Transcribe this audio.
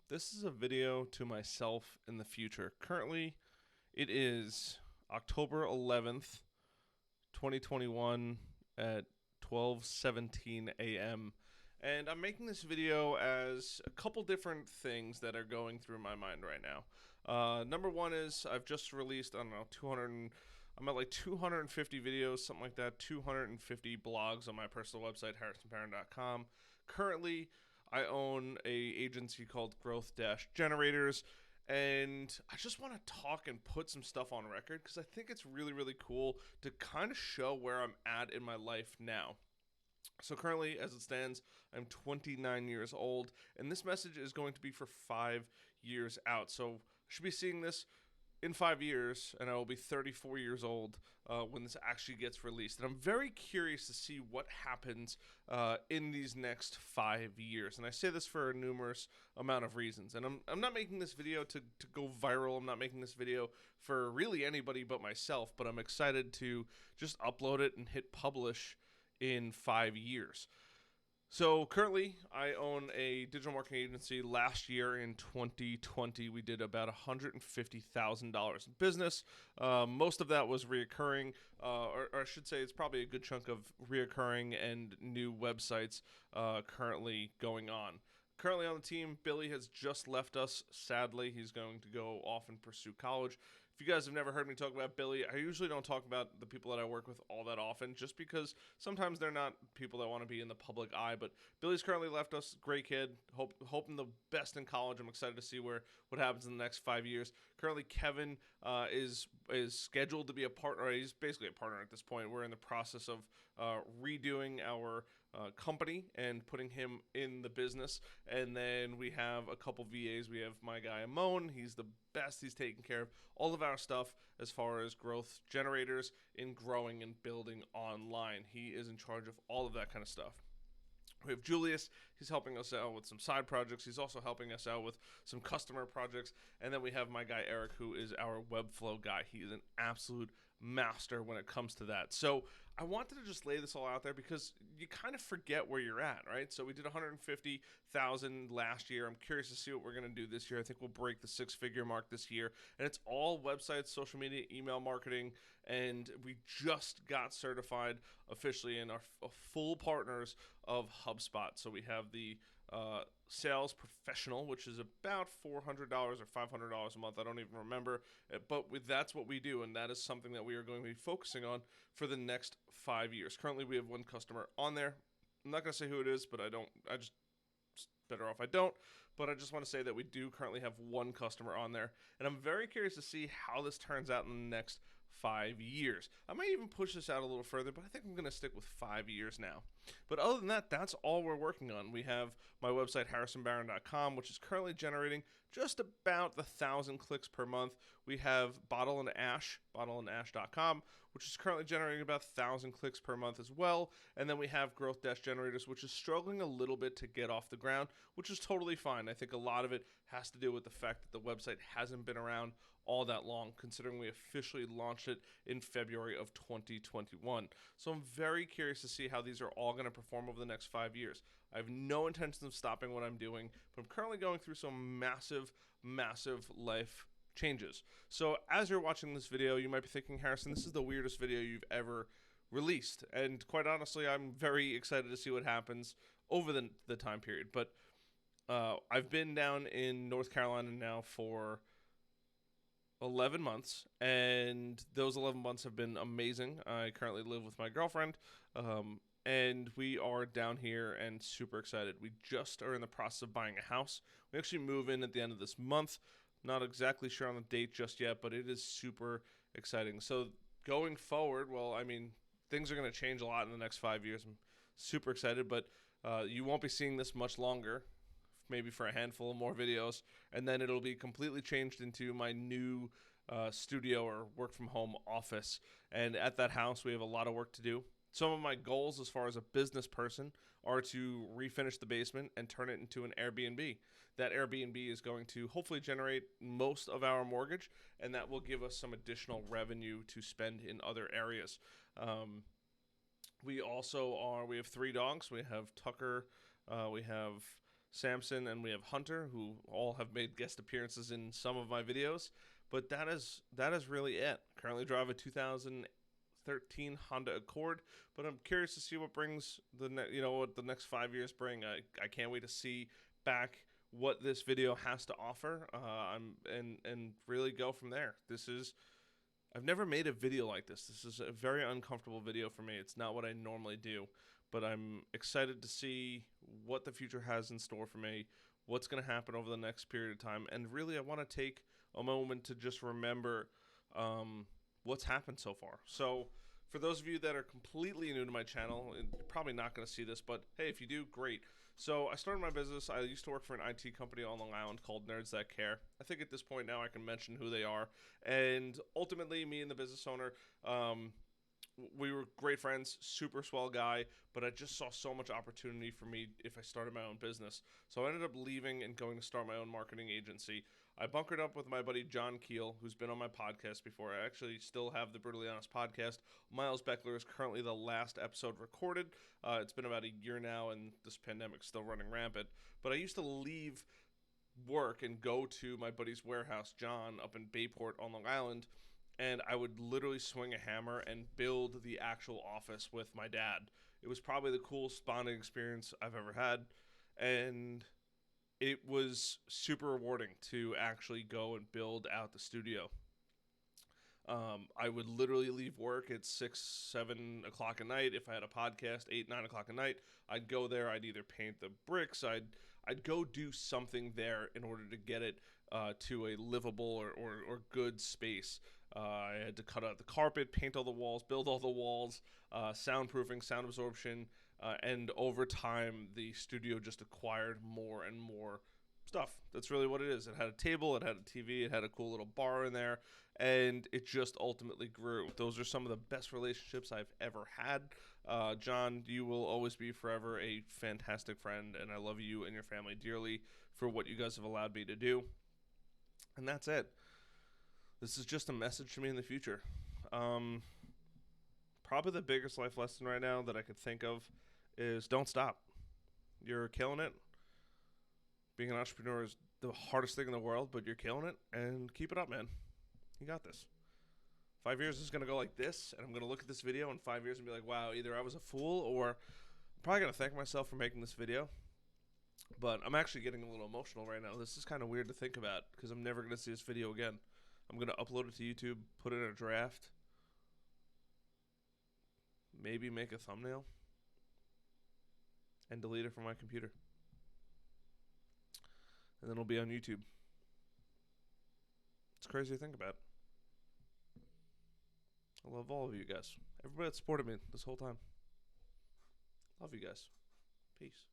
This is a video to myself in the future. Currently, it is October 11th, 2021 at 12:17 a.m. And I'm making this video as a couple different things that are going through my mind right now. Number one is I've just released, I don't know, 200. I'm at like 250 videos, something like that, 250 blogs on my personal website, harrisonbarron.com. Currently, I own a agency called Growth-Generators, and I just want to talk and put some stuff on record because I think it's really, really cool to kind of show where I'm at in my life now. So currently, as it stands, I'm 29 years old, and this message is going to be for 5 years out. So I should be seeing this in 5 years, and I will be 34 years old when this actually gets released. And I'm very curious to see what happens in these next 5 years. And I say this for a numerous amount of reasons. And I'm not making this video to go viral. I'm not making this video for really anybody but myself, but I'm excited to just upload it and hit publish in 5 years. So currently, I own a digital marketing agency. Last year in 2020, we did about $150,000 in business. Most of that was reoccurring, or I should say it's probably a good chunk of reoccurring and new websites currently going on. Currently on the team, Billy has just left us, sadly. He's going to go off and pursue college. If you guys have never heard me talk about Billy, I usually don't talk about the people that I work with all that often, just because sometimes they're not people that want to be in the public eye. But Billy's currently left us. Great kid. Hoping the best in college. I'm excited to see what happens in the next 5 years. Currently, Kevin is scheduled to be a partner. He's basically a partner at this point. We're in the process of redoing our company and putting him in the business. And then we have a couple VAs. We have my guy Amon. He's the best. He's taking care of all of our stuff as far as growth generators in growing and building online. He is in charge of all of that kind of stuff. We have Julius. He's helping us out with some side projects. He's also helping us out with some customer projects. And then we have my guy Eric, who is our Webflow guy. He is an absolute master when it comes to that. So I wanted to just lay this all out there because you kind of forget where you're at, right? So we did 150,000 last year. I'm curious to see what we're going to do this year. I think we'll break the six-figure mark this year. And it's all websites, social media, email marketing. And we just got certified officially and are full partners of HubSpot. So we have the Sales Professional, which is about $400 or $500 a month. I don't even remember. But that's what we do, and that is something that we are going to be focusing on for the next 5 years. Currently, we have one customer on there. I'm not going to say who it is, but better off I don't, but I just want to say that we do currently have one customer on there, and I'm very curious to see how this turns out in the next 5 years. I might even push this out a little further, but I think I'm going to stick with 5 years now. But other than that, that's all we're working on. We have my website, harrisonbarron.com, which is currently generating just about 1,000 clicks per month. We have Bottle and Ash, bottleandash.com, which is currently generating about 1,000 clicks per month as well. And then we have Growth-Generators, which is struggling a little bit to get off the ground, which is totally fine. I think a lot of it has to do with the fact that the website hasn't been around all that long, considering we officially launched it in February of 2021. So I'm very curious to see how these are all going to perform over the next 5 years. I have no intention of stopping what I'm doing, but I'm currently going through some massive, massive life changes. So as you're watching this video, you might be thinking, Harrison, this is the weirdest video you've ever released. And quite honestly, I'm very excited to see what happens over the time period. But I've been down in North Carolina now for 11 months, and those 11 months have been amazing. I currently live with my girlfriend, and we are down here and super excited. We just are in the process of buying a house. We actually move in at the end of this month. Not exactly sure on the date just yet, but it is super exciting. So going forward, well, I mean, things are going to change a lot in the next 5 years. I'm super excited, but you won't be seeing this much longer, maybe for a handful of more videos, and then it'll be completely changed into my new studio or work from home office. And at that house, we have a lot of work to do. Some of my goals as far as a business person are to refinish the basement and turn it into an Airbnb. That Airbnb is going to hopefully generate most of our mortgage, and that will give us some additional revenue to spend in other areas. We have 3 dogs. We have Tucker, we have Samson, and we have Hunter, who all have made guest appearances in some of my videos. But that is really it. Currently drive a 2013 Honda Accord, but I'm curious to see what brings what the next 5 years bring. I can't wait to see back what this video has to offer. And really go from there. I've never made a video like this. This is a very uncomfortable video for me. It's not what I normally do, but I'm excited to see what the future has in store for me, what's going to happen over the next period of time, and really I want to take a moment to just remember what's happened so far. So for those of you that are completely new to my channel, and you're probably not going to see this, but hey, if you do, great. So I started my business. I used to work for an IT company on Long Island called Nerds That Care. I think at this point now I can mention who they are. And ultimately, me and the business owner, we were great friends, super swell guy, but I just saw so much opportunity for me if I started my own business. So I ended up leaving and going to start my own marketing agency. I bunkered up with my buddy John Keel, who's been on my podcast before. I actually still have the Brutally Honest podcast. Miles Beckler is currently the last episode recorded. It's been about a year now, and this pandemic's still running rampant. But I used to leave work and go to my buddy's warehouse, John, up in Bayport on Long Island, and I would literally swing a hammer and build the actual office with my dad. It was probably the coolest bonding experience I've ever had, and it was super rewarding to actually go and build out the studio. I would literally leave work at 6, 7 o'clock at night. If I had a podcast, 8, 9 o'clock at night, I'd go there. I'd either paint the bricks. I'd go do something there in order to get it to a livable or good space. I had to cut out the carpet, paint all the walls, build all the walls, soundproofing, sound absorption, and over time, the studio just acquired more and more stuff. That's really what it is. It had a table, it had a TV, it had a cool little bar in there, and it just ultimately grew. Those are some of the best relationships I've ever had. John, you will always be forever a fantastic friend, and I love you and your family dearly for what you guys have allowed me to do. And that's it. This is just a message to me in the future. Probably the biggest life lesson right now that I could think of is don't stop. You're killing it. Being an entrepreneur is the hardest thing in the world, but you're killing it, and keep it up, man. You got this. 5 years is going to go like this, and I'm going to look at this video in 5 years and be like, wow, either I was a fool or I'm probably going to thank myself for making this video. But I'm actually getting a little emotional right now. This is kind of weird to think about because I'm never going to see this video again. I'm going to upload it to YouTube, put it in a draft, maybe make a thumbnail, and delete it from my computer. And then it'll be on YouTube. It's crazy to think about. I love all of you guys. Everybody that supported me this whole time. Love you guys. Peace.